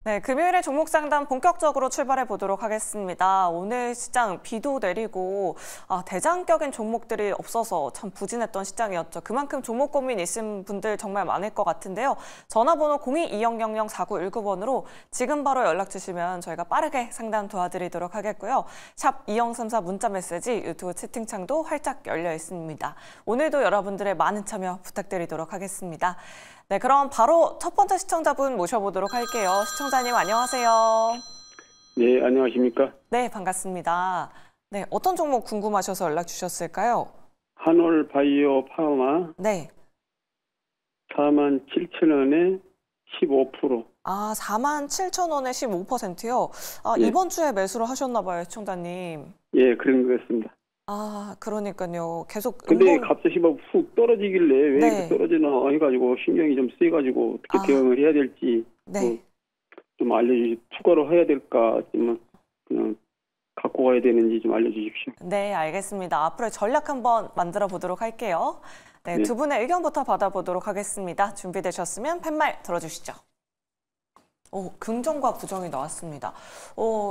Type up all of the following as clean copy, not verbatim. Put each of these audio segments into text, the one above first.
네, 금요일에 종목 상담 본격적으로 출발해 보도록 하겠습니다. 오늘 시장 비도 내리고 대장격인 종목들이 없어서 참 부진했던 시장이었죠. 그만큼 종목 고민 있으신 분들 정말 많을 것 같은데요. 전화번호 02-2000-4919번으로 지금 바로 연락 주시면 저희가 빠르게 상담 도와드리도록 하겠고요. 샵 2034 문자 메시지, 유튜브 채팅창도 활짝 열려 있습니다. 오늘도 여러분들의 많은 참여 부탁드리도록 하겠습니다. 네, 그럼 바로 첫 번째 시청자분 모셔보도록 할게요. 시청자님 안녕하세요. 네, 안녕하십니까? 네, 반갑습니다. 네, 어떤 종목 궁금하셔서 연락 주셨을까요? 한올바이오 파마 네. 47,000원에 15%. 47,000원에 15%요? 네. 이번 주에 매수를 하셨나 봐요, 시청자님. 예, 그런 것 같습니다. 그러니까요. 계속 근데 갑자기 막 훅 떨어지길래 왜 네. 이렇게 떨어지나 해가지고 신경이 좀 쓰여가지고 어떻게 대응을 해야 될지 네. 좀 알려주시. 추가로 해야 될까, 아니면 그냥 갖고 가야 되는지 좀 알려주십시오. 네, 알겠습니다. 앞으로 전략 한번 만들어 보도록 할게요. 네, 네. 두 분의 의견부터 받아보도록 하겠습니다. 준비되셨으면 팻말 들어주시죠. 긍정과 부정이 나왔습니다.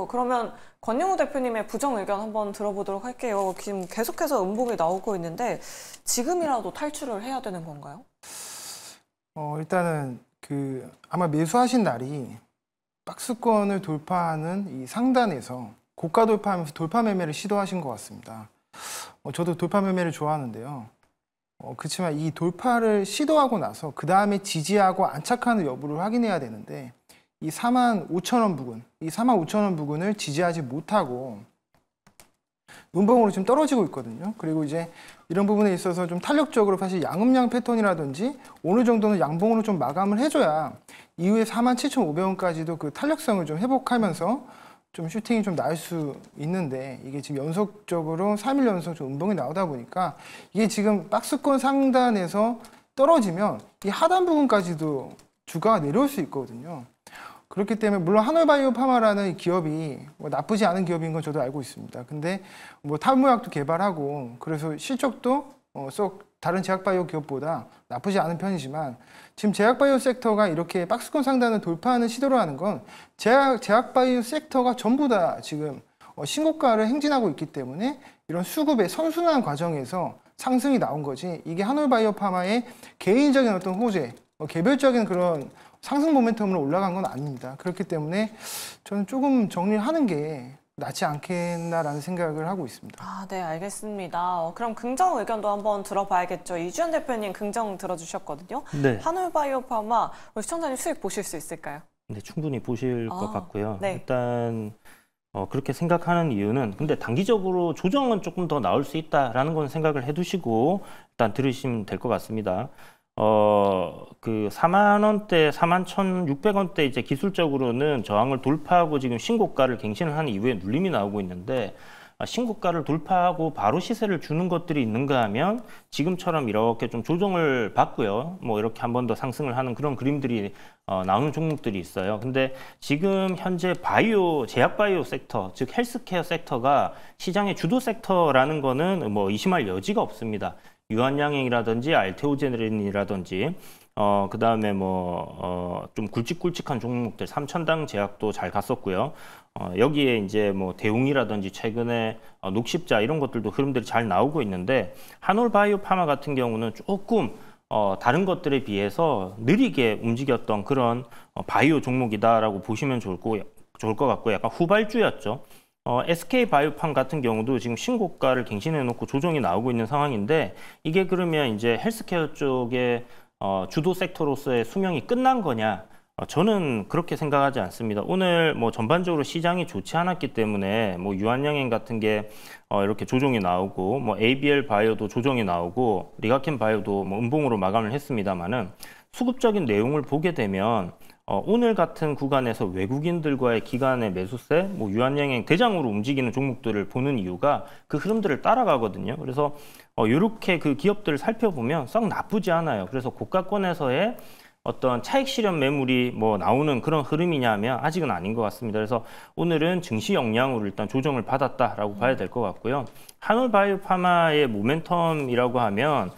그러면 권영우 대표님의 부정 의견 한번 들어보도록 할게요. 지금 계속해서 음봉이 나오고 있는데 지금이라도 탈출을 해야 되는 건가요? 일단은 아마 매수하신 날이 박스권을 돌파하는 이 상단에서 고가 돌파하면서 돌파 매매를 시도하신 것 같습니다. 저도 돌파 매매를 좋아하는데요. 그렇지만 이 돌파를 시도하고 나서 그 다음에 지지하고 안착하는 여부를 확인해야 되는데 이 45,000원 부근, 이 45,000원 부근을 지지하지 못하고 음봉으로 지금 떨어지고 있거든요. 그리고 이제 이런 부분에 있어서 좀 탄력적으로 사실 양음양 패턴이라든지 어느 정도는 양봉으로 좀 마감을 해줘야 이후에 47,500원까지도 그 탄력성을 좀 회복하면서 좀 슈팅이 좀 나을 수 있는데 이게 지금 연속적으로 3일 연속 좀 음봉이 나오다 보니까 이게 지금 박스권 상단에서 떨어지면 이 하단 부분까지도 주가가 내려올 수 있거든요. 그렇기 때문에 물론 한올바이오 파마라는 기업이 나쁘지 않은 기업인 건 저도 알고 있습니다. 근데 탈모약도 개발하고 그래서 실적도 썩 다른 제약바이오 기업보다 나쁘지 않은 편이지만 지금 제약바이오 섹터가 이렇게 박스권 상단을 돌파하는 시도를 하는 건 제약바이오 섹터가 전부 다 지금 신고가를 행진하고 있기 때문에 이런 수급의 선순환 과정에서 상승이 나온 거지 이게 한올바이오 파마의 개인적인 어떤 호재, 개별적인 그런 상승 모멘텀으로 올라간 건 아닙니다. 그렇기 때문에 저는 조금 정리하는 게 낫지 않겠나라는 생각을 하고 있습니다. 네, 알겠습니다. 그럼 긍정 의견도 한번 들어봐야겠죠. 이주연 대표님 긍정 들어주셨거든요. 네. 한올바이오 파마 시청자님 수익 보실 수 있을까요? 네, 충분히 보실 것 같고요. 네. 일단 그렇게 생각하는 이유는 근데 단기적으로 조정은 조금 더 나올 수 있다라는 건 생각을 해두시고 일단 들으시면 될 것 같습니다. 4만 원대, 41,600원대 이제 기술적으로는 저항을 돌파하고 지금 신고가를 갱신을 한 이후에 눌림이 나오고 있는데 신고가를 돌파하고 바로 시세를 주는 것들이 있는가 하면 지금처럼 이렇게 좀 조정을 받고요. 이렇게 한 번 더 상승을 하는 그런 그림들이 나오는 종목들이 있어요. 근데 지금 현재 제약 바이오 섹터, 즉 헬스케어 섹터가 시장의 주도 섹터라는 거는 의심할 여지가 없습니다. 유한양행이라든지 알테오제네린이라든지 그다음에 좀 굵직굵직한 종목들 삼천당 제약도 잘 갔었고요. 여기에 이제 대웅이라든지 최근에 녹십자 이런 것들도 흐름들이 잘 나오고 있는데 한올바이오 파마 같은 경우는 조금 다른 것들에 비해서 느리게 움직였던 그런 바이오 종목이다라고 보시면 좋을 것 같고 약간 후발주였죠. SK바이오팜 같은 경우도 지금 신고가를 갱신해놓고 조정이 나오고 있는 상황인데 이게 그러면 이제 헬스케어 쪽에 주도 섹터로서의 수명이 끝난 거냐? 저는 그렇게 생각하지 않습니다. 오늘 전반적으로 시장이 좋지 않았기 때문에 유한양행 같은 게 이렇게 조정이 나오고 ABL 바이오도 조정이 나오고 리가켄 바이오도 음봉으로 마감을 했습니다만은 수급적인 내용을 보게 되면 오늘 같은 구간에서 외국인들과의 기간의 매수세, 유한양행 대장으로 움직이는 종목들을 보는 이유가 그 흐름들을 따라가거든요. 그래서 이렇게 그 기업들을 살펴보면 썩 나쁘지 않아요. 그래서 고가권에서의 어떤 차익 실현 매물이 나오는 그런 흐름이냐면 아직은 아닌 것 같습니다. 그래서 오늘은 증시 영향으로 일단 조정을 받았다라고 봐야 될 것 같고요. 한올바이오 파마의 모멘텀이라고 하면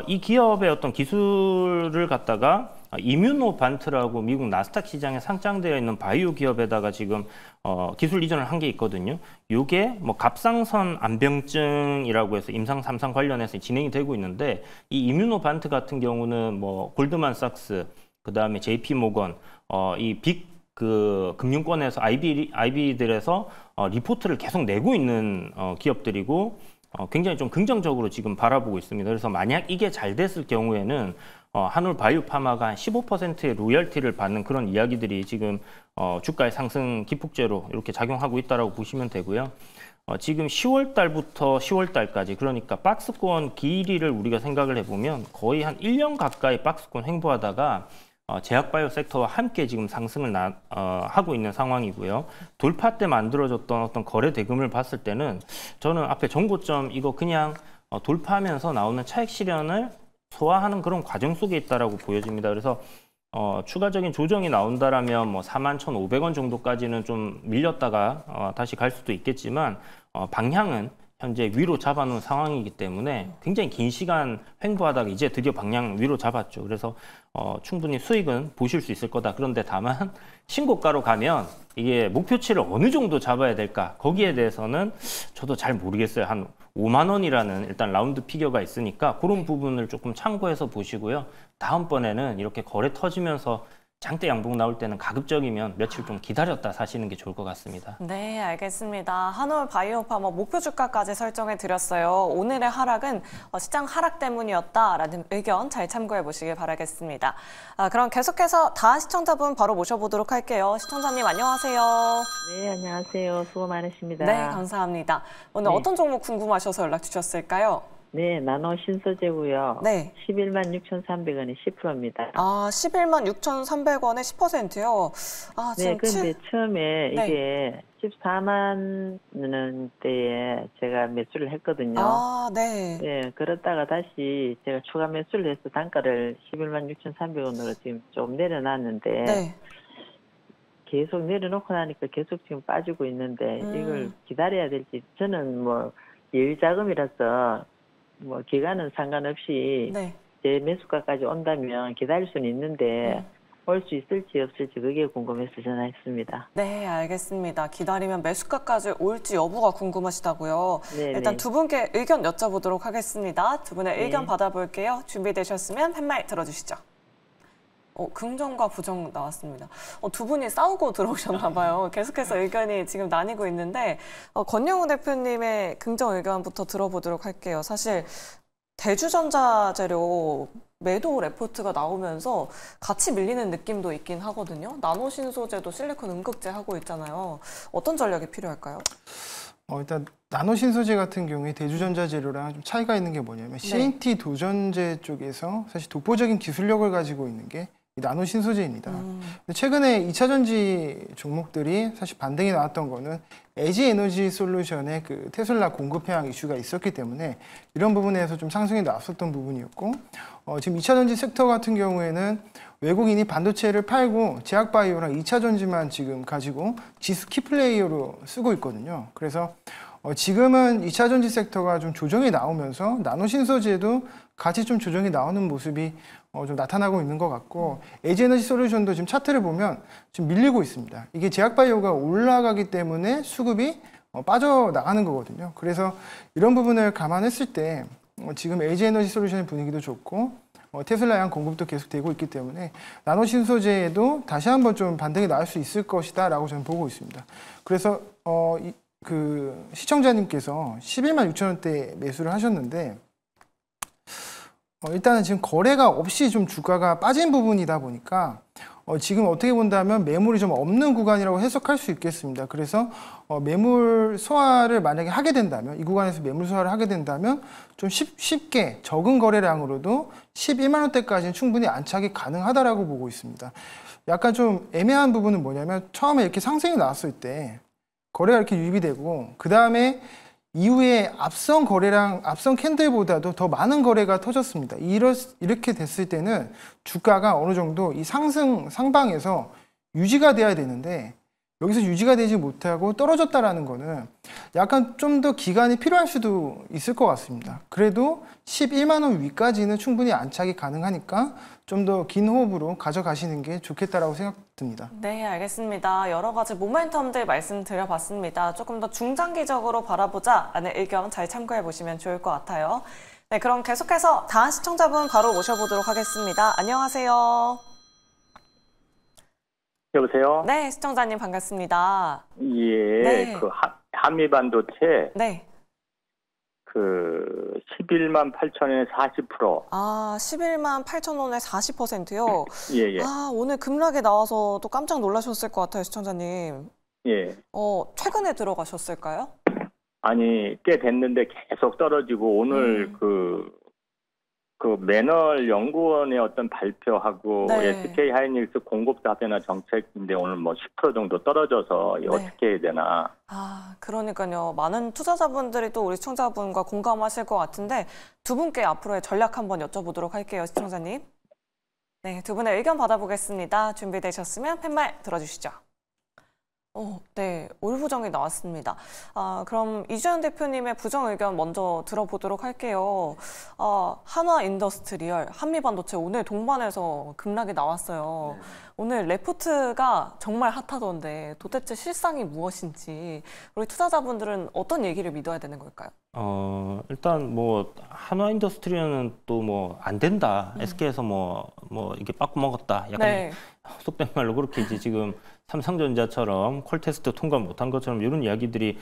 이 기업의 어떤 기술을 갖다가 이뮤노반트라고 미국 나스닥 시장에 상장되어 있는 바이오 기업에다가 지금 기술 이전을 한 게 있거든요. 이게 뭐 갑상선 암병증이라고 해서 임상 3상 관련해서 진행이 되고 있는데 이 이뮤노반트 같은 경우는 뭐 골드만삭스, 그다음에 JP 모건, 이 빅 그 금융권에서 IB들에서 리포트를 계속 내고 있는 기업들이고 굉장히 좀 긍정적으로 지금 바라보고 있습니다. 그래서 만약 이게 잘 됐을 경우에는 한올 바이오파마가 한 15%의 로열티를 받는 그런 이야기들이 지금 주가의 상승 기폭제로 이렇게 작용하고 있다라고 보시면 되고요. 지금 10월 달부터 10월 달까지 그러니까 박스권 길이를 우리가 생각을 해보면 거의 한 1년 가까이 박스권 횡보하다가 제약바이오 섹터와 함께 지금 상승을 하고 있는 상황이고요. 돌파 때 만들어졌던 어떤 거래 대금을 봤을 때는 저는 앞에 정고점 이거 그냥 돌파하면서 나오는 차익 실현을 소화하는 그런 과정 속에 있다라고 보여집니다. 그래서 추가적인 조정이 나온다라면 뭐 41,500원 정도까지는 좀 밀렸다가 다시 갈 수도 있겠지만 방향은 현재 위로 잡아놓은 상황이기 때문에 굉장히 긴 시간 횡보하다가 이제 드디어 방향 위로 잡았죠. 그래서 충분히 수익은 보실 수 있을 거다. 그런데 다만 신고가로 가면 이게 목표치를 어느 정도 잡아야 될까? 거기에 대해서는 저도 잘 모르겠어요. 한 5만 원이라는 일단 라운드 피겨가 있으니까 그런 부분을 조금 참고해서 보시고요. 다음번에는 이렇게 거래 터지면서 장대 양봉 나올 때는 가급적이면 며칠 좀 기다렸다 사시는 게 좋을 것 같습니다. 네, 알겠습니다. 한올 바이오파마 목표 주가까지 설정해 드렸어요. 오늘의 하락은 시장 하락 때문이었다라는 의견 잘 참고해 보시길 바라겠습니다. 그럼 계속해서 다음 시청자분 바로 모셔보도록 할게요. 시청자님 안녕하세요. 네, 안녕하세요. 수고 많으십니다. 네, 감사합니다. 오늘 네. 어떤 종목 궁금하셔서 연락 주셨을까요? 네, 나노 신소재고요. 네. 116,300원에 10%입니다. 116,300원에 10%요? 네, 지금 근데 처음에 네. 이게 14만 원대에 제가 매수를 했거든요. 네. 네, 그러다가 다시 제가 추가 매수를 해서 단가를 116,300원으로 지금 좀 내려놨는데 네. 계속 내려놓고 나니까 계속 지금 빠지고 있는데 이걸 기다려야 될지 저는 뭐 예의자금이라서 뭐 기간은 상관없이 네. 제 매수가까지 온다면 기다릴 수는 있는데 올 수 있을지 없을지 그게 궁금해서 전화했습니다. 네, 알겠습니다. 기다리면 매수가까지 올지 여부가 궁금하시다고요. 네, 일단 네. 두 분께 의견 여쭤보도록 하겠습니다. 두 분의 네. 의견 받아볼게요. 준비되셨으면 팻말 들어주시죠. 긍정과 부정 나왔습니다. 두 분이 싸우고 들어오셨나 봐요. 계속해서 의견이 지금 나뉘고 있는데 권영우 대표님의 긍정 의견부터 들어보도록 할게요. 사실 대주전자재료 매도 레포트가 나오면서 같이 밀리는 느낌도 있긴 하거든요. 나노신소재도 실리콘 음극재 하고 있잖아요. 어떤 전략이 필요할까요? 일단 나노신소재 같은 경우에 대주전자 재료랑 좀 차이가 있는 게 뭐냐면 CNT 도전제 쪽에서 사실 독보적인 기술력을 가지고 있는 게 이 나노신소재입니다. 근데 최근에 2차 전지 종목들이 사실 반등이 나왔던 거는 에지 에너지 솔루션의 그 테슬라 공급 해양 이슈가 있었기 때문에 이런 부분에서 좀 상승이 나왔었던 부분이었고 지금 2차 전지 섹터 같은 경우에는 외국인이 반도체를 팔고 제약바이오랑 2차 전지만 지금 가지고 지수 키플레이어로 쓰고 있거든요. 그래서 지금은 2차 전지 섹터가 좀 조정이 나오면서 나노신소재도 같이 좀 조정이 나오는 모습이 좀 나타나고 있는 것 같고 에지에너지 솔루션도 지금 차트를 보면 지금 밀리고 있습니다. 이게 제약바이오가 올라가기 때문에 수급이 빠져나가는 거거든요. 그래서 이런 부분을 감안했을 때 지금 에지에너지 솔루션의 분위기도 좋고 테슬라양 공급도 계속되고 있기 때문에 나노신소재에도 다시 한번 좀 반등이 나올 수 있을 것이다 라고 저는 보고 있습니다. 그래서 그 시청자님께서 11만 6천 원대 매수를 하셨는데 일단은 지금 거래가 없이 좀 주가가 빠진 부분이다 보니까 지금 어떻게 본다면 매물이 좀 없는 구간이라고 해석할 수 있겠습니다. 그래서 매물 소화를 만약에 하게 된다면 이 구간에서 매물 소화를 하게 된다면 좀 쉽게 적은 거래량으로도 11만 원대까지는 충분히 안착이 가능하다라고 보고 있습니다. 약간 좀 애매한 부분은 뭐냐면 처음에 이렇게 상승이 나왔을 때 거래가 이렇게 유입이 되고 그 다음에 이후에 앞선 거래량, 앞선 캔들보다도 더 많은 거래가 터졌습니다. 이렇게 됐을 때는 주가가 어느 정도 이 상승 상방에서 유지가 돼야 되는데 여기서 유지가 되지 못하고 떨어졌다라는 거는 약간 좀 더 기간이 필요할 수도 있을 것 같습니다. 그래도 11만 원 위까지는 충분히 안착이 가능하니까 좀 더 긴 호흡으로 가져가시는 게 좋겠다라고 생각됩니다. 네, 알겠습니다. 여러 가지 모멘텀들 말씀드려봤습니다. 조금 더 중장기적으로 바라보자라는 의견 잘 참고해 보시면 좋을 것 같아요. 네, 그럼 계속해서 다음 시청자분 바로 모셔보도록 하겠습니다. 안녕하세요. 여보세요? 네, 시청자님 반갑습니다. 예, 네. 그 한미반도체 네. 그 11만 8천에 40%. 아, 11만 8천 원에 40%요? 예, 예. 아, 오늘 급락에 나와서 또 깜짝 놀라셨을 것 같아요, 시청자님. 예. 최근에 들어가셨을까요? 아니, 꽤 됐는데 계속 떨어지고 오늘 그 매널 연구원의 어떤 발표하고 네. SK 하이닉스 공급 다변화 정책인데 오늘 뭐 10% 정도 떨어져서 네. 어떻게 해야 되나. 아, 그러니까요. 많은 투자자분들이 또 우리 시청자분과 공감하실 것 같은데 두 분께 앞으로의 전략 한번 여쭤보도록 할게요, 시청자님. 네, 두 분의 의견 받아보겠습니다. 준비되셨으면 팻말 들어주시죠. 네, 올부정이 나왔습니다. 그럼 이주연 대표님의 부정 의견 먼저 들어보도록 할게요. 한화 인더스트리얼, 한미반도체 오늘 동반해서 급락이 나왔어요. 오늘 레포트가 정말 핫하던데 도대체 실상이 무엇인지 우리 투자자분들은 어떤 얘기를 믿어야 되는 걸까요? 일단 뭐 한화 인더스트리얼은 또 뭐 안 된다. SK에서 뭐 이게 빠꾸 먹었다. 약간 네. 속된 말로 그렇게 이제 지금 삼성전자처럼 콜 테스트 통과 못한 것처럼 이런 이야기들이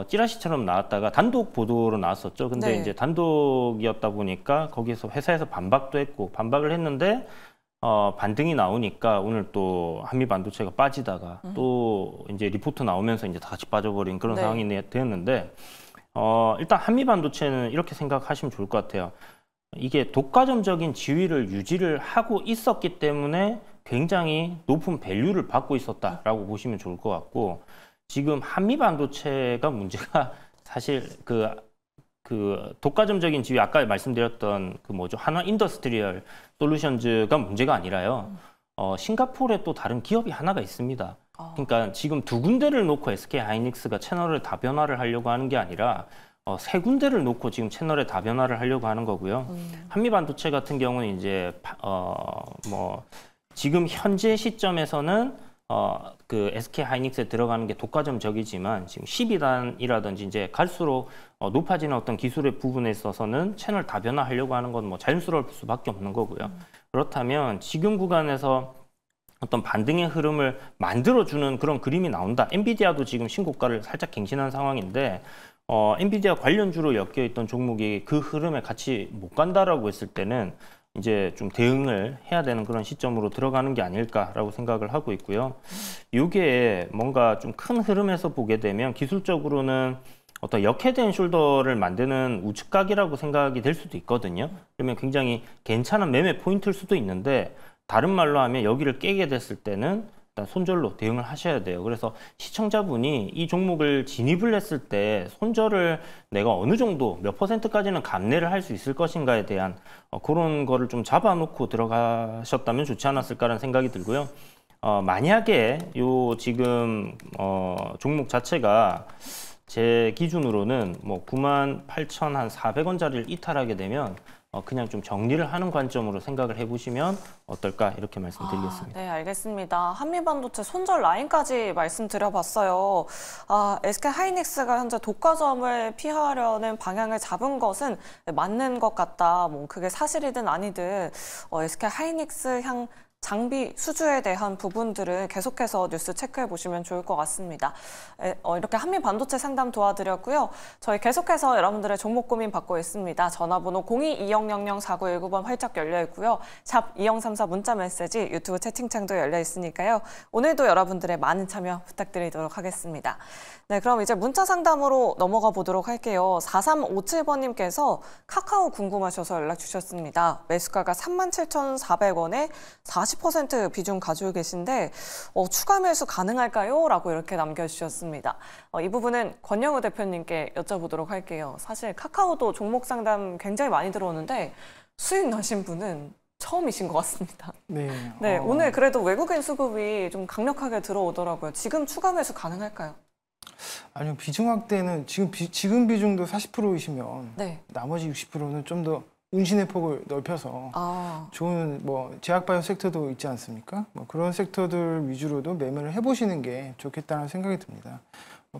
찌라시처럼 나왔다가 단독 보도로 나왔었죠. 근데 네. 이제 단독이었다 보니까 거기서 회사에서 반박도 했고 반박을 했는데 반등이 나오니까 오늘 또 한미 반도체가 빠지다가 또 이제 리포트 나오면서 이제 다 같이 빠져버린 그런 네. 상황이 되었는데 일단 한미 반도체는 이렇게 생각하시면 좋을 것 같아요. 이게 독과점적인 지위를 유지를 하고 있었기 때문에 굉장히 높은 밸류를 받고 있었다라고 보시면 좋을 것 같고 지금 한미 반도체가 문제가 사실 그 독과점적인 지위 아까 말씀드렸던 그 뭐죠 한화 인더스트리얼 솔루션즈가 문제가 아니라요. 싱가포르에 또 다른 기업이 하나가 있습니다. 그러니까 지금 두 군데를 놓고 SK 하이닉스가 채널을 다변화를 하려고 하는 게 아니라 세 군데를 놓고 지금 채널의 다변화를 하려고 하는 거고요. 한미 반도체 같은 경우는 이제 뭐 지금 현재 시점에서는 그 SK 하이닉스에 들어가는 게 독과점적이지만 지금 12단이라든지 이제 갈수록 높아지는 어떤 기술의 부분에 있어서는 채널 다변화하려고 하는 건 뭐 자연스러울 수밖에 없는 거고요. 그렇다면 지금 구간에서 어떤 반등의 흐름을 만들어주는 그런 그림이 나온다. 엔비디아도 지금 신고가를 살짝 갱신한 상황인데 엔비디아 관련주로 엮여있던 종목이 그 흐름에 같이 못 간다라고 했을 때는 이제 좀 대응을 해야 되는 그런 시점으로 들어가는 게 아닐까라고 생각을 하고 있고요. 이게 뭔가 좀 큰 흐름에서 보게 되면 기술적으로는 어떤 역해된 숄더를 만드는 우측각이라고 생각이 될 수도 있거든요. 그러면 굉장히 괜찮은 매매 포인트일 수도 있는데 다른 말로 하면 여기를 깨게 됐을 때는 일단 손절로 대응을 하셔야 돼요. 그래서 시청자분이 이 종목을 진입을 했을 때 손절을 내가 어느 정도 몇 %까지는 감내를 할 수 있을 것인가에 대한 그런 거를 좀 잡아놓고 들어가셨다면 좋지 않았을까라는 생각이 들고요. 만약에 요 지금 종목 자체가 제 기준으로는 뭐 98,400원짜리를 이탈하게 되면 그냥 좀 정리를 하는 관점으로 생각을 해보시면 어떨까 이렇게 말씀드리겠습니다. 네, 알겠습니다. 한미반도체 손절 라인까지 말씀드려봤어요. SK 하이닉스가 현재 독과점을 피하려는 방향을 잡은 것은 맞는 것 같다. 뭐 그게 사실이든 아니든 SK 하이닉스 향 장비 수주에 대한 부분들은 계속해서 뉴스 체크해 보시면 좋을 것 같습니다. 이렇게 한미 반도체 상담 도와드렸고요. 저희 계속해서 여러분들의 종목 고민 받고 있습니다. 전화번호 02-2000-4919번 활짝 열려 있고요. 샵 2034 문자 메시지 유튜브 채팅창도 열려 있으니까요. 오늘도 여러분들의 많은 참여 부탁드리도록 하겠습니다. 네, 그럼 이제 문자 상담으로 넘어가 보도록 할게요. 4357번님께서 카카오 궁금하셔서 연락 주셨습니다. 매수가가 37,400원에 40% 비중 가지고 계신데 추가 매수 가능할까요? 라고 이렇게 남겨주셨습니다. 이 부분은 권영우 대표님께 여쭤보도록 할게요. 사실 카카오도 종목 상담 굉장히 많이 들어오는데 수익 나신 분은 처음이신 것 같습니다. 네. 네, 오늘 그래도 외국인 수급이 좀 강력하게 들어오더라고요. 지금 추가 매수 가능할까요? 아니요, 비중 확대는 지금 비중도 40%이시면 네. 나머지 60%는 좀 더 운신의 폭을 넓혀서 좋은 뭐 제약바이오 섹터도 있지 않습니까? 뭐 그런 섹터들 위주로도 매매를 해보시는 게 좋겠다는 생각이 듭니다.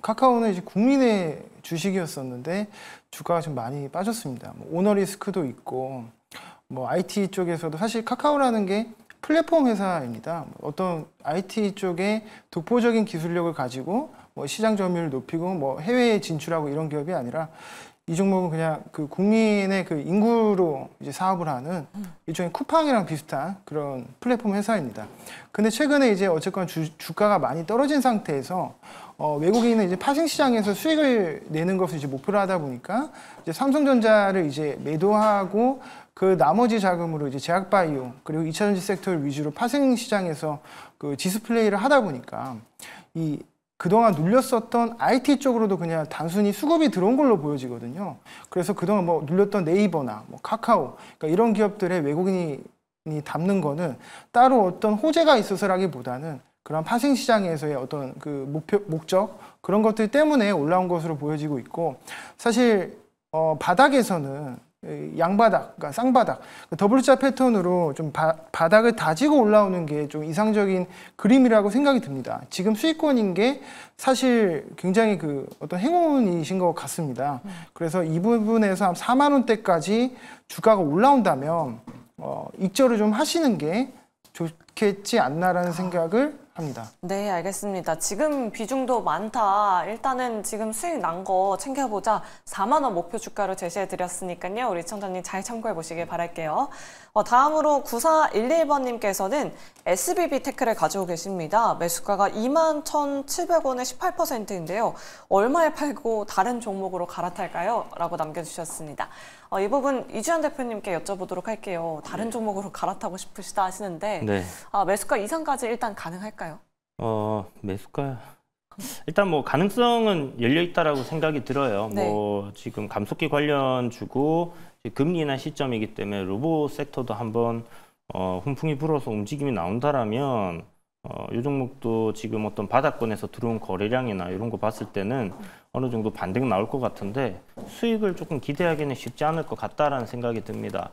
카카오는 이제 국민의 주식이었었는데 주가가 좀 많이 빠졌습니다. 뭐 오너 리스크도 있고 뭐 IT 쪽에서도 사실 카카오라는 게 플랫폼 회사입니다. 어떤 IT 쪽에 독보적인 기술력을 가지고 뭐 시장 점유율을 높이고 뭐 해외에 진출하고 이런 기업이 아니라 이 종목은 그냥 그 국민의 그 인구로 이제 사업을 하는 일종의 쿠팡이랑 비슷한 그런 플랫폼 회사입니다. 근데 최근에 이제 어쨌건 주가가 많이 떨어진 상태에서 외국인은 이제 파생 시장에서 수익을 내는 것을 이제 목표로 하다 보니까 이제 삼성전자를 이제 매도하고 그 나머지 자금으로 이제 제약바이오 그리고 2차전지 섹터를 위주로 파생 시장에서 그 디스플레이를 하다 보니까 이 그동안 눌렸었던 IT 쪽으로도 그냥 단순히 수급이 들어온 걸로 보여지거든요. 그래서 그동안 뭐 눌렸던 네이버나 뭐 카카오, 그러니까 이런 기업들의 외국인이 담는 거는 따로 어떤 호재가 있어서라기보다는 그런 파생 시장에서의 어떤 그 목적 그런 것들 때문에 올라온 것으로 보여지고 있고 사실 바닥에서는 양바닥, 그러니까 쌍바닥, W자 패턴으로 좀 바닥을 다지고 올라오는 게 좀 이상적인 그림이라고 생각이 듭니다. 지금 수익권인 게 사실 굉장히 그 어떤 행운이신 것 같습니다. 그래서 이 부분에서 한 4만 원대까지 주가가 올라온다면 익절을 좀 하시는 게 좋겠지 않나라는 생각을 합니다. 네, 알겠습니다. 지금 비중도 많다. 일단은 지금 수익 난 거 챙겨보자. 4만 원 목표 주가로 제시해드렸으니까요. 우리 시청자님 잘 참고해 보시길 바랄게요. 다음으로 9411번님께서는 SBB 테크를 가지고 계십니다. 매수가가 21,700원에 18%인데요. 얼마에 팔고 다른 종목으로 갈아탈까요? 라고 남겨주셨습니다. 이 부분 이주연 대표님께 여쭤보도록 할게요. 다른 종목으로 갈아타고 싶으시다 하시는데 네. 매수가 이상까지 일단 가능할까요? 매수가 일단 뭐 가능성은 열려 있다라고 생각이 들어요. 네. 뭐 지금 감속기 관련 주고 금리나 시점이기 때문에 로봇 섹터도 한번 훈풍이 불어서 움직임이 나온다라면 이 종목도 지금 어떤 바닥권에서 들어온 거래량이나 이런 거 봤을 때는 어느 정도 반등 나올 것 같은데 수익을 조금 기대하기는 쉽지 않을 것 같다라는 생각이 듭니다.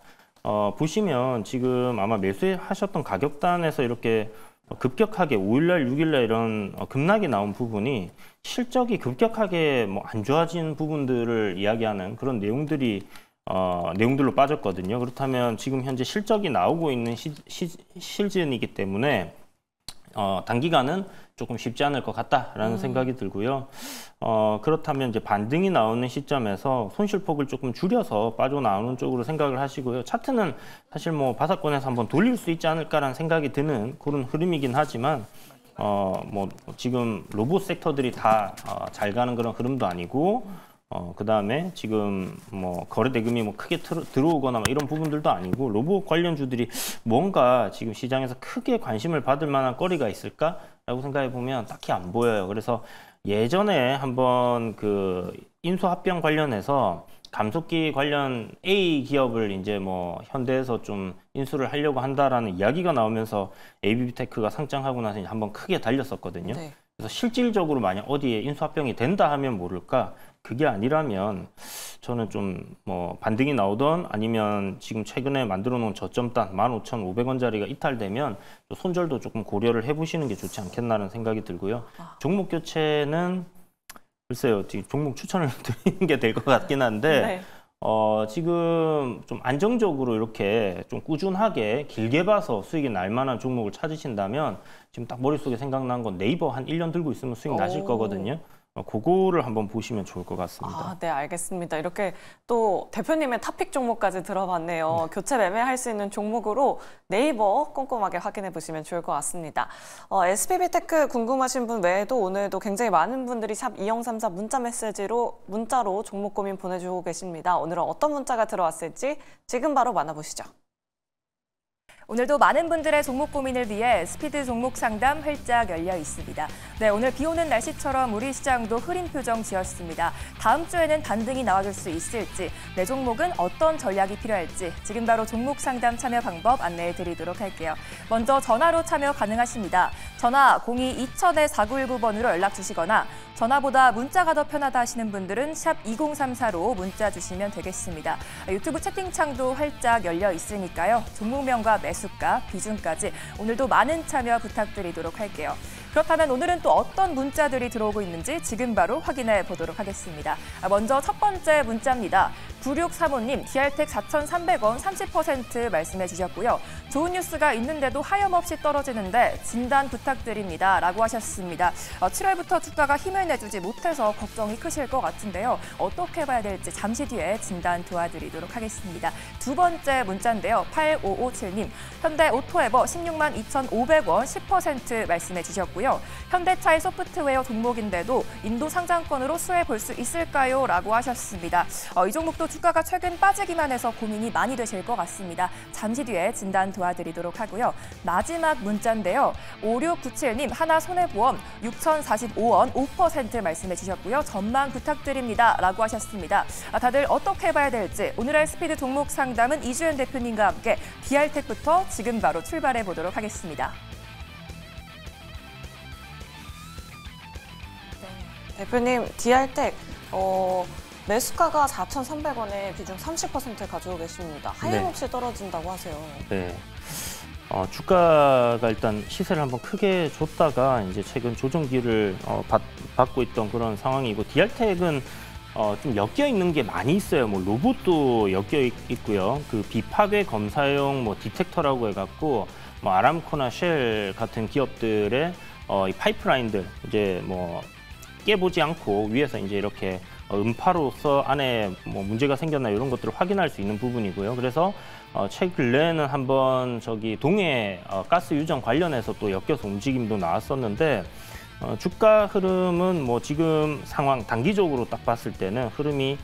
보시면 지금 아마 매수하셨던 가격단에서 이렇게 급격하게 5일날, 6일날 이런 급락이 나온 부분이 실적이 급격하게 뭐 안 좋아진 부분들을 이야기하는 그런 내용들로 빠졌거든요. 그렇다면 지금 현재 실적이 나오고 있는 시즌이기 때문에 단기간은 조금 쉽지 않을 것 같다라는 생각이 들고요. 그렇다면 이제 반등이 나오는 시점에서 손실폭을 조금 줄여서 빠져나오는 쪽으로 생각을 하시고요. 차트는 사실 뭐 바닥권에서 한번 돌릴 수 있지 않을까라는 생각이 드는 그런 흐름이긴 하지만 뭐 지금 로봇 섹터들이 다 잘 가는 그런 흐름도 아니고 그 다음에 지금 뭐 거래 대금이 뭐 크게 들어오거나 이런 부분들도 아니고 로봇 관련주들이 뭔가 지금 시장에서 크게 관심을 받을 만한 거리가 있을까라고 생각해 보면 딱히 안 보여요. 그래서 예전에 한번 그 인수합병 관련해서 감속기 관련 A 기업을 이제 뭐 현대에서 좀 인수를 하려고 한다라는 이야기가 나오면서 ABB테크가 상장하고 나서 이제 한번 크게 달렸었거든요. 네. 그래서 실질적으로 만약 어디에 인수합병이 된다 하면 모를까, 그게 아니라면 저는 좀 뭐 반등이 나오던 아니면 지금 최근에 만들어 놓은 저점단 15,500원짜리가 이탈되면 또 손절도 조금 고려를 해보시는 게 좋지 않겠나라는 생각이 들고요. 종목 교체는 글쎄요, 종목 추천을 드리는 게 될 것 같긴 한데 네. 지금 좀 안정적으로 이렇게 좀 꾸준하게 길게 봐서 수익이 날 만한 종목을 찾으신다면 지금 딱 머릿속에 생각난 건 네이버 한 1년 들고 있으면 수익 나실 거거든요. 그거를 한번 보시면 좋을 것 같습니다. 네, 알겠습니다. 이렇게 또 대표님의 탑픽 종목까지 들어봤네요. 교체 매매할 수 있는 종목으로 네이버 꼼꼼하게 확인해 보시면 좋을 것 같습니다. SBB테크 궁금하신 분 외에도 오늘도 굉장히 많은 분들이 샵 2034 문자로 종목 고민 보내주고 계십니다. 오늘은 어떤 문자가 들어왔을지 지금 바로 만나보시죠. 오늘도 많은 분들의 종목 고민을 위해 스피드 종목 상담 활짝 열려 있습니다. 네, 오늘 비 오는 날씨처럼 우리 시장도 흐린 표정 지었습니다. 다음 주에는 반등이 나와줄 수 있을지, 내 종목은 어떤 전략이 필요할지 지금 바로 종목 상담 참여 방법 안내해 드리도록 할게요. 먼저 전화로 참여 가능하십니다. 전화 02-2000-4919번으로 연락 주시거나 전화보다 문자가 더 편하다 하시는 분들은 샵 2034로 문자 주시면 되겠습니다. 유튜브 채팅창도 활짝 열려 있으니까요. 종목명과 매수가, 비중까지 오늘도 많은 참여 부탁드리도록 할게요. 그렇다면 오늘은 또 어떤 문자들이 들어오고 있는지 지금 바로 확인해 보도록 하겠습니다. 먼저 첫 번째 문자입니다. 9635님, DR텍 4,300원 30% 말씀해 주셨고요. 좋은 뉴스가 있는데도 하염없이 떨어지는데 진단 부탁드립니다. 라고 하셨습니다. 7월부터 주가가 힘을 내주지 못해서 걱정이 크실 것 같은데요. 어떻게 봐야 될지 잠시 뒤에 진단 도와드리도록 하겠습니다. 두 번째 문자인데요. 8557님, 현대 오토에버 16만 2,500원 10% 말씀해 주셨고요. 현대차의 소프트웨어 종목인데도 인도 상장권으로 수혜 볼 수 있을까요? 라고 하셨습니다. 이 종목도 주가가 최근 빠지기만 해서 고민이 많이 되실 것 같습니다. 잠시 뒤에 진단 도와드리도록 하고요. 마지막 문자인데요. 5697님, 하나손해보험 6,045원 5% 말씀해 주셨고요. 전망 부탁드립니다. 라고 하셨습니다. 다들 어떻게 봐야 될지 오늘의 스피드 종목 상담은 이주연 대표님과 함께 DR텍부터 지금 바로 출발해 보도록 하겠습니다. 대표님, DR텍 매수가가 4,300원에 비중 30% 가지고 계십니다. 하염없이 떨어진다고 하세요. 네. 주가가 일단 시세를 한번 크게 줬다가 이제 최근 조정기를 받고 있던 그런 상황이고, DR텍은 좀 엮여 있는 게 많이 있어요. 뭐 로봇도 엮여 있고요. 그 비파괴 검사용 뭐 디텍터라고 해갖고 뭐 아람코나 쉘 같은 기업들의 이 파이프라인들 이제 뭐 깨보지 않고 위에서 이제 이렇게 음파로서 안에 뭐 문제가 생겼나 이런 것들을 확인할 수 있는 부분이고요. 그래서 최근에는 한번 동해 가스 유전 관련해서 또 엮여서 움직임도 나왔었는데, 주가 흐름은 뭐 지금 상황 단기적으로 딱 봤을 때는 흐름이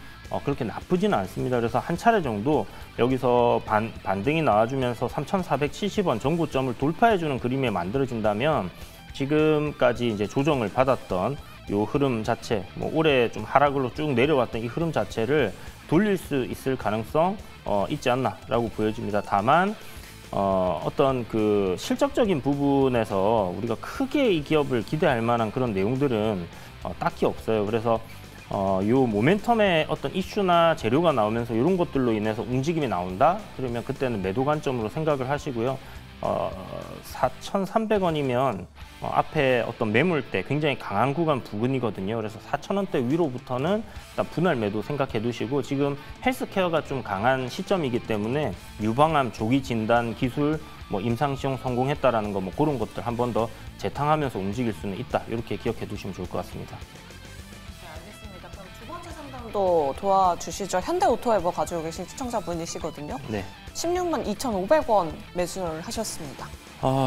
그렇게 나쁘지는 않습니다. 그래서 한 차례 정도 여기서 반등이 나와주면서 3,470원 정고점을 돌파해주는 그림이 만들어진다면, 지금까지 이제 조정을 받았던 요 흐름 자체, 뭐 올해 좀 하락으로 쭉 내려왔던 이 흐름 자체를 돌릴 수 있을 가능성 있지 않나라고 보여집니다. 다만 어떤 그 실적적인 부분에서 우리가 크게 이 기업을 기대할 만한 그런 내용들은 딱히 없어요. 그래서 요 모멘텀의 어떤 이슈나 재료가 나오면서 이런 것들로 인해서 움직임이 나온다? 그러면 그때는 매도 관점으로 생각을 하시고요. 4,300원이면 앞에 어떤 매물대 굉장히 강한 구간 부근이거든요. 그래서 4,000원대 위로부터는 일단 분할 매도 생각해 두시고, 지금 헬스케어가 좀 강한 시점이기 때문에 유방암 조기 진단 기술 뭐 임상시용 성공했다라는 거 뭐 그런 것들 한 번 더 재탕하면서 움직일 수는 있다. 이렇게 기억해 두시면 좋을 것 같습니다. 네, 알겠습니다. 그럼 두 번째 상담도 도와주시죠. 현대오토에버 가지고 계신 시청자분이시거든요. 네. 16만 2,500원 매수를 하셨습니다.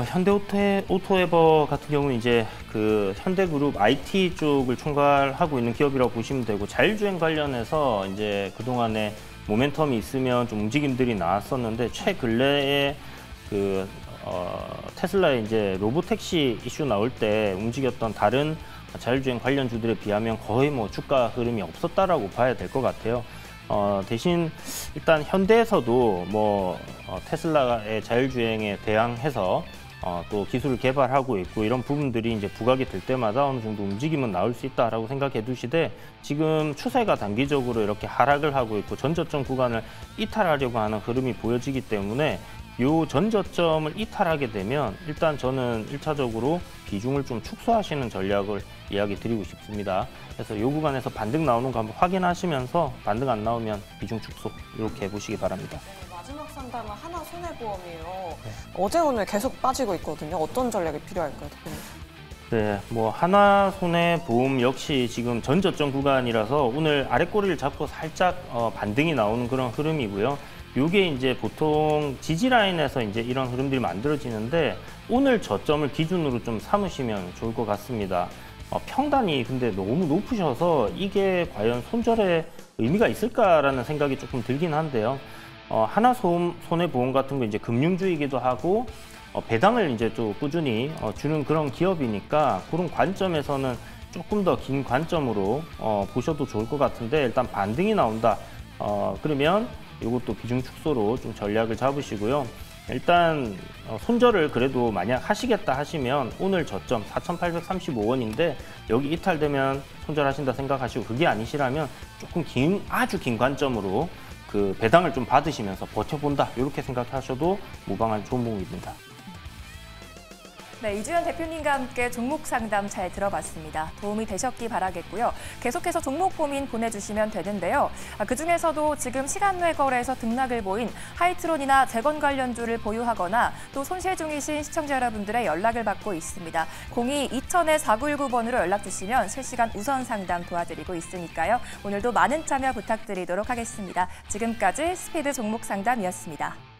현대오토에버 같은 경우는 이제 그 현대그룹 IT 쪽을 총괄하고 있는 기업이라고 보시면 되고, 자율주행 관련해서 이제 그동안에 모멘텀이 있으면 좀 움직임들이 나왔었는데, 최근래에 그 테슬라의 이제 로보택시 이슈 나올 때 움직였던 다른 자율주행 관련주들에 비하면 거의 뭐 주가 흐름이 없었다라고 봐야 될 것 같아요. 대신 일단 현대에서도 뭐 테슬라의 자율주행에 대항해서 또 기술을 개발하고 있고, 이런 부분들이 이제 부각이 될 때마다 어느 정도 움직임은 나올 수 있다라고 생각해 두시되, 지금 추세가 단기적으로 이렇게 하락을 하고 있고 전저점 구간을 이탈하려고 하는 흐름이 보여지기 때문에, 요 전저점을 이탈하게 되면 일단 저는 1차적으로 비중을 좀 축소하시는 전략을 이야기 드리고 싶습니다. 그래서 요 구간에서 반등 나오는 거 한번 확인하시면서 반등 안 나오면 비중 축소 이렇게 해보시기 바랍니다. 네, 마지막 상담은 하나손해보험이에요. 어제 오늘 계속 빠지고 있거든요. 어떤 전략이 필요할까요, 대표님? 네, 뭐 하나손해보험 역시 지금 전저점 구간이라서 오늘 아랫꼬리를 잡고 살짝 반등이 나오는 그런 흐름이고요. 요게 이제 보통 지지 라인에서 이제 이런 흐름들이 만들어지는데, 오늘 저점을 기준으로 좀 삼으시면 좋을 것 같습니다. 평단이 근데 너무 높으셔서 이게 과연 손절에 의미가 있을까라는 생각이 조금 들긴 한데요. 하나손해보험 같은 거 이제 금융주이기도 하고 배당을 이제 또 꾸준히 주는 그런 기업이니까 그런 관점에서는 조금 더 긴 관점으로 보셔도 좋을 것 같은데 일단 반등이 나온다. 그러면 이것도 비중 축소로 좀 전략을 잡으시고요. 일단 손절을 그래도 만약 하시겠다 하시면 오늘 저점 4,835원인데 여기 이탈되면 손절하신다 생각하시고 그게 아니시라면 조금 아주 긴 관점으로 그 배당을 좀 받으시면서 버텨본다 이렇게 생각하셔도 무방한 종목입니다. 네, 이주연 대표님과 함께 종목 상담 잘 들어봤습니다. 도움이 되셨기 바라겠고요. 계속해서 종목 고민 보내주시면 되는데요. 그중에서도 지금 시간외 거래에서 등락을 보인 하이트론이나 재건 관련주를 보유하거나 또 손실 중이신 시청자 여러분들의 연락을 받고 있습니다. 02-2000-4919번으로 연락 주시면 실시간 우선 상담 도와드리고 있으니까요. 오늘도 많은 참여 부탁드리도록 하겠습니다. 지금까지 스피드 종목 상담이었습니다.